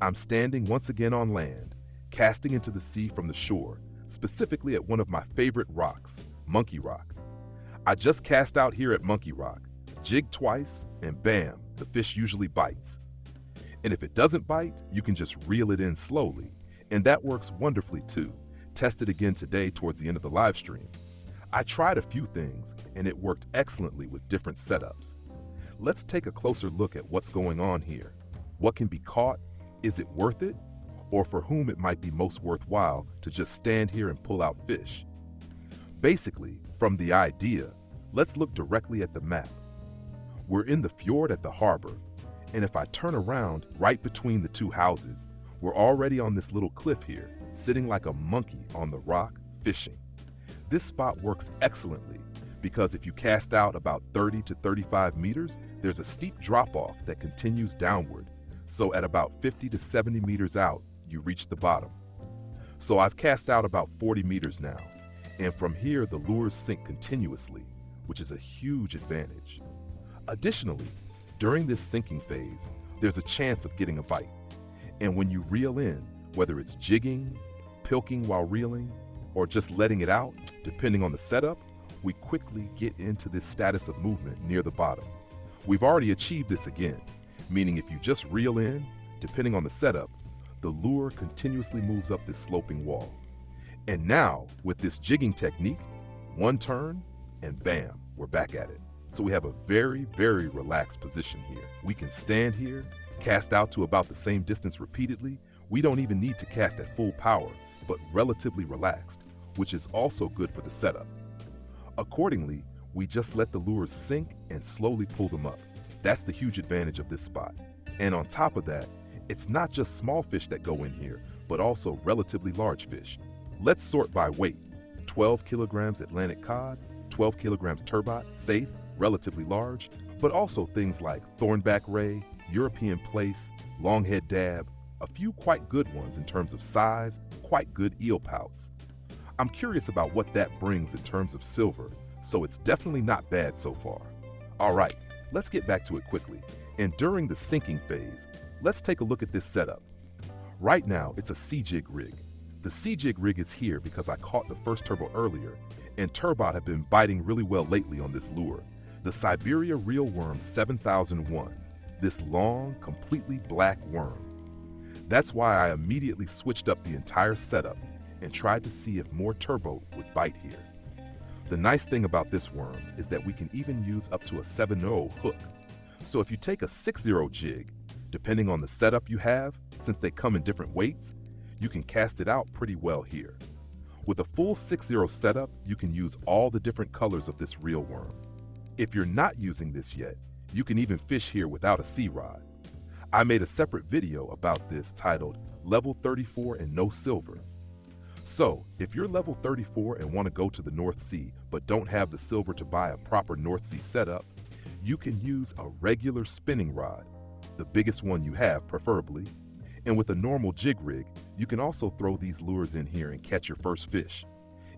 I'm standing once again on land, casting into the sea from the shore, specifically at one of my favorite rocks, Monkey Rock. I just cast out here at Monkey Rock, jig twice, and bam, the fish usually bites. And if it doesn't bite, you can just reel it in slowly, and that works wonderfully too. Test it again today towards the end of the live stream. I tried a few things, and it worked excellently with different setups. Let's take a closer look at what's going on here. What can be caught? Is it worth it? Or for whom it might be most worthwhile to just stand here and pull out fish? Basically, from the idea, let's look directly at the map. We're in the fjord at the harbor, and if I turn around right between the two houses, we're already on this little cliff here, sitting like a monkey on the rock, fishing. This spot works excellently because if you cast out about 30 to 35 meters, there's a steep drop-off that continues downward. So at about 50 to 70 meters out, you reach the bottom. So I've cast out about 40 meters now, and from here the lures sink continuously, which is a huge advantage. Additionally, during this sinking phase, there's a chance of getting a bite. And when you reel in, whether it's jigging, pilking while reeling, or just letting it out, depending on the setup, we quickly get into this status of movement near the bottom. We've already achieved this again, meaning if you just reel in, depending on the setup, the lure continuously moves up this sloping wall. And now, with this jigging technique, one turn, and bam, we're back at it. So we have a very, very relaxed position here. We can stand here, cast out to about the same distance repeatedly. We don't even need to cast at full power, but relatively relaxed, which is also good for the setup. Accordingly, we just let the lures sink and slowly pull them up. That's the huge advantage of this spot. And on top of that, it's not just small fish that go in here, but also relatively large fish. Let's sort by weight. 12 kilograms Atlantic cod, 12 kilograms turbot, safe, relatively large, but also things like thornback ray, European plaice, longhead dab, a few quite good ones in terms of size, quite good eel pouts. I'm curious about what that brings in terms of silver, so it's definitely not bad so far. All right, let's get back to it quickly. And during the sinking phase, let's take a look at this setup. Right now, it's a sea-jig rig. The sea-jig rig is here because I caught the first turbo earlier, and turbot have been biting really well lately on this lure. The Siberia Reel Worm 7001, this long, completely black worm. That's why I immediately switched up the entire setup and tried to see if more turbot would bite here. The nice thing about this worm is that we can even use up to a 7-0 hook. So if you take a 6-0 jig, depending on the setup you have, since they come in different weights, you can cast it out pretty well here. With a full 6-0 setup, you can use all the different colors of this reel worm. If you're not using this yet, you can even fish here without a sea rod. I made a separate video about this titled Level 34 and No Silver. So, if you're level 34 and want to go to the North Sea but don't have the silver to buy a proper North Sea setup, you can use a regular spinning rod, the biggest one you have preferably, and with a normal jig rig, you can also throw these lures in here and catch your first fish.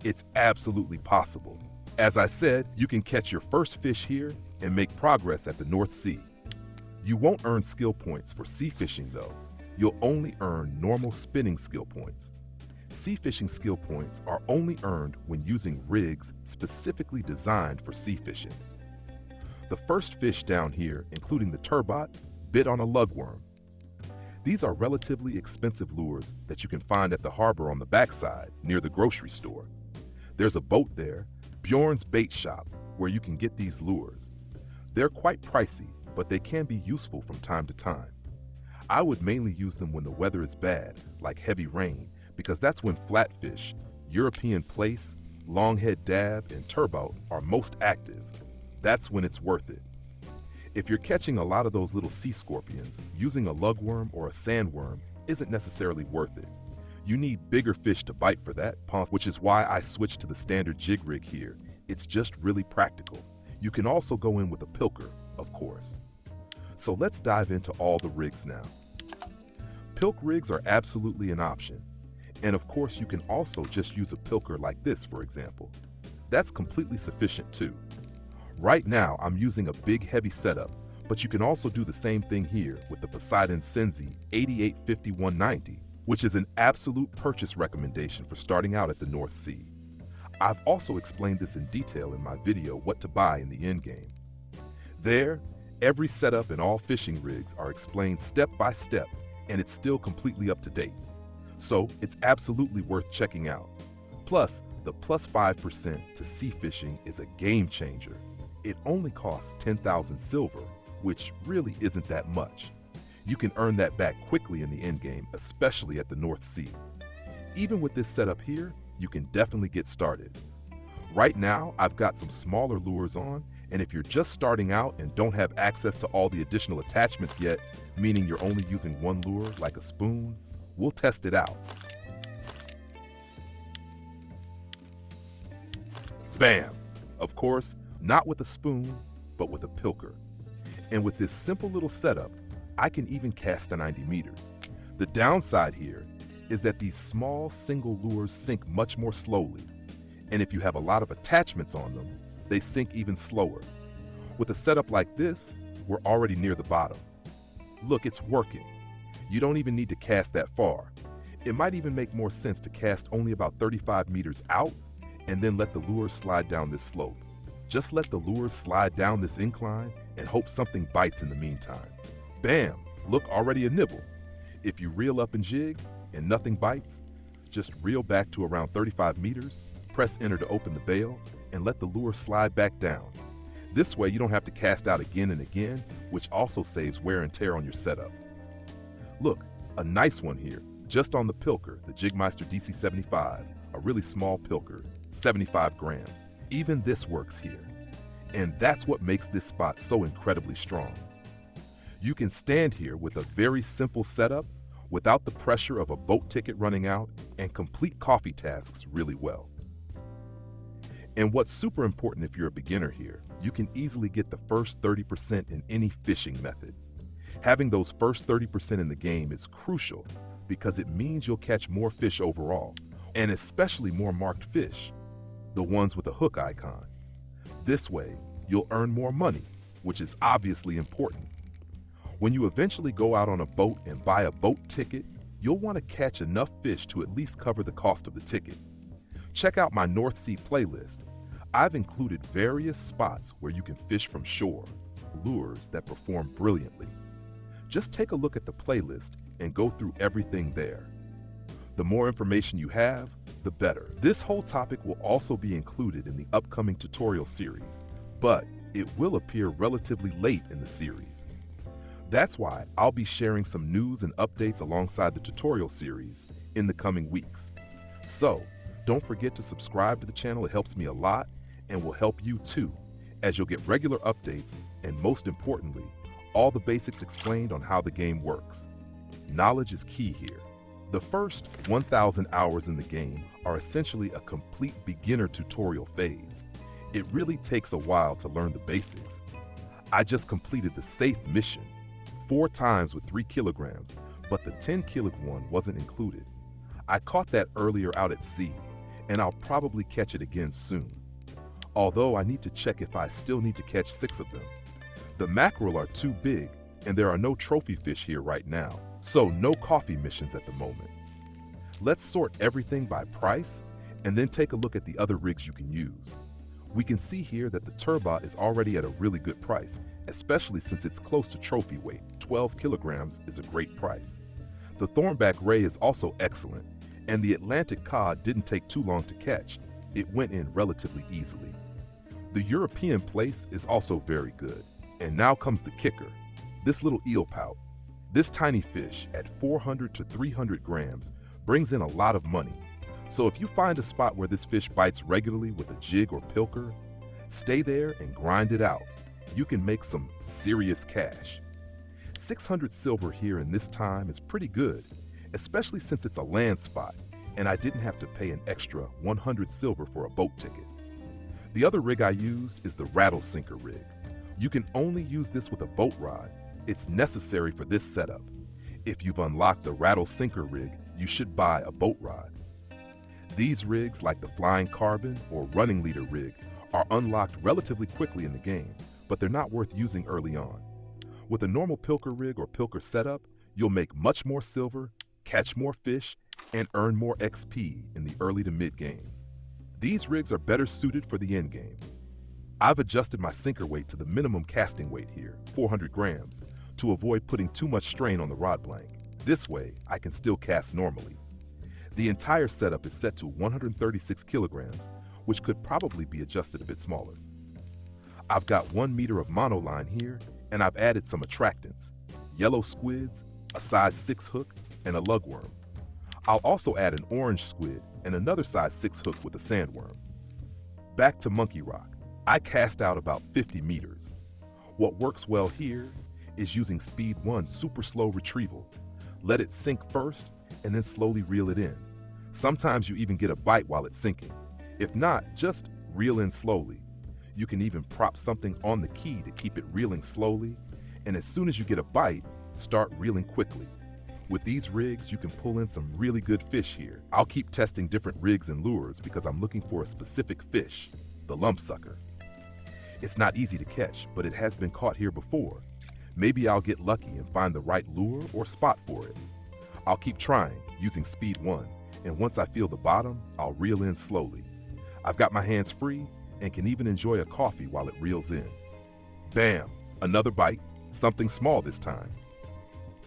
It's absolutely possible. As I said, you can catch your first fish here and make progress at the North Sea. You won't earn skill points for sea fishing though. You'll only earn normal spinning skill points. Sea fishing skill points are only earned when using rigs specifically designed for sea fishing. The first fish down here, including the turbot, bit on a lugworm. These are relatively expensive lures that you can find at the harbor on the backside near the grocery store. There's a boat there, Bjorn's Bait Shop, where you can get these lures. They're quite pricey, but they can be useful from time to time. I would mainly use them when the weather is bad, like heavy rain, because that's when flatfish, European plaice, longhead dab, and turbot are most active. That's when it's worth it. If you're catching a lot of those little sea scorpions, using a lugworm or a sandworm isn't necessarily worth it. You need bigger fish to bite for that, which is why I switched to the standard jig rig here. It's just really practical. You can also go in with a pilker, of course. So let's dive into all the rigs now. Pilk rigs are absolutely an option. And of course, you can also just use a pilker like this, for example. That's completely sufficient too. Right now, I'm using a big heavy setup, But you can also do the same thing here with the Poseidon Senzi 885190, which is an absolute purchase recommendation for starting out at the North Sea. I've also explained this in detail in my video What to Buy in the Endgame. There, every setup and all fishing rigs are explained step by step, and it's still completely up to date. So it's absolutely worth checking out. Plus, the plus 5% to sea fishing is a game changer. It only costs 10,000 silver, which really isn't that much. You can earn that back quickly in the endgame, especially at the North Sea. Even with this setup here, you can definitely get started. Right now, I've got some smaller lures on, and if you're just starting out and don't have access to all the additional attachments yet, meaning you're only using one lure like a spoon, we'll test it out. Bam! Of course, not with a spoon, but with a pilker. And with this simple little setup, I can even cast to 90 meters. The downside here is that these small single lures sink much more slowly. And if you have a lot of attachments on them, they sink even slower. With a setup like this, we're already near the bottom. Look, it's working. You don't even need to cast that far. It might even make more sense to cast only about 35 meters out and then let the lure slide down this slope. Just let the lure slide down this incline and hope something bites in the meantime. Bam! Look, already a nibble. If you reel up and jig and nothing bites, just reel back to around 35 meters, press enter to open the bail, and let the lure slide back down. This way you don't have to cast out again and again, which also saves wear and tear on your setup. Look, a nice one here, just on the pilker, the Jigmeister DC75, a really small pilker, 75 grams. Even this works here. And that's what makes this spot so incredibly strong. You can stand here with a very simple setup without the pressure of a boat ticket running out and complete coffee tasks really well. And what's super important if you're a beginner here, you can easily get the first 30% in any fishing method. Having those first 30% in the game is crucial because it means you'll catch more fish overall, and especially more marked fish, the ones with a hook icon. This way, you'll earn more money, which is obviously important. When you eventually go out on a boat and buy a boat ticket, you'll want to catch enough fish to at least cover the cost of the ticket. Check out my North Sea playlist. I've included various spots where you can fish from shore, lures that perform brilliantly. Just take a look at the playlist and go through everything there. The more information you have, the better. This whole topic will also be included in the upcoming tutorial series, but it will appear relatively late in the series. That's why I'll be sharing some news and updates alongside the tutorial series in the coming weeks. So, don't forget to subscribe to the channel, it helps me a lot and will help you too, as you'll get regular updates and most importantly, all the basics explained on how the game works. Knowledge is key here. The first 1,000 hours in the game are essentially a complete beginner tutorial phase. It really takes a while to learn the basics. I just completed the safe mission 4 times with 3 kilograms, but the 10 kilo one wasn't included. I caught that earlier out at sea, and I'll probably catch it again soon. Although I need to check if I still need to catch 6 of them. The mackerel are too big, and there are no trophy fish here right now, so no coffee missions at the moment. Let's sort everything by price, and then take a look at the other rigs you can use. We can see here that the turbot is already at a really good price, especially since it's close to trophy weight. 12 kilograms is a great price. The Thornback Ray is also excellent, and the Atlantic cod didn't take too long to catch. It went in relatively easily. The European Plaice is also very good. And now comes the kicker, this little eel pout. This tiny fish at 400 to 300 grams brings in a lot of money. So if you find a spot where this fish bites regularly with a jig or pilker, stay there and grind it out. You can make some serious cash. 600 silver here in this time is pretty good, especially since it's a land spot and I didn't have to pay an extra 100 silver for a boat ticket. The other rig I used is the rattle sinker rig. You can only use this with a boat rod. It's necessary for this setup. If you've unlocked the rattle sinker rig, you should buy a boat rod. These rigs, like the flying carbon or running leader rig, are unlocked relatively quickly in the game, but they're not worth using early on. With a normal pilker rig or pilker setup, you'll make much more silver, catch more fish, and earn more XP in the early to mid game. These rigs are better suited for the end game. I've adjusted my sinker weight to the minimum casting weight here, 400 grams, to avoid putting too much strain on the rod blank. This way, I can still cast normally. The entire setup is set to 136 kilograms, which could probably be adjusted a bit smaller. I've got 1 meter of monoline here, and I've added some attractants, yellow squids, a size 6 hook, and a lugworm. I'll also add an orange squid and another size 6 hook with a sandworm. Back to Monkey Rock. I cast out about 50 meters. What works well here is using speed 1 super slow retrieval. Let it sink first and then slowly reel it in. Sometimes you even get a bite while it's sinking. If not, just reel in slowly. You can even prop something on the key to keep it reeling slowly, and as soon as you get a bite, start reeling quickly. With these rigs, you can pull in some really good fish here. I'll keep testing different rigs and lures because I'm looking for a specific fish, the lump sucker. It's not easy to catch, but it has been caught here before. Maybe I'll get lucky and find the right lure or spot for it. I'll keep trying, using speed 1, and once I feel the bottom, I'll reel in slowly. I've got my hands free and can even enjoy a coffee while it reels in. Bam! Another bite, something small this time.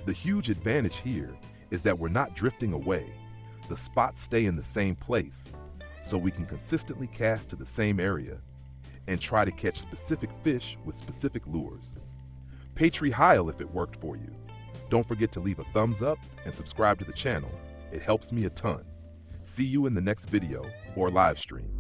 The huge advantage here is that we're not drifting away. The spots stay in the same place, so we can consistently cast to the same area and try to catch specific fish with specific lures. Patri Heil if it worked for you. Don't forget to leave a thumbs up and subscribe to the channel. It helps me a ton. See you in the next video or live stream.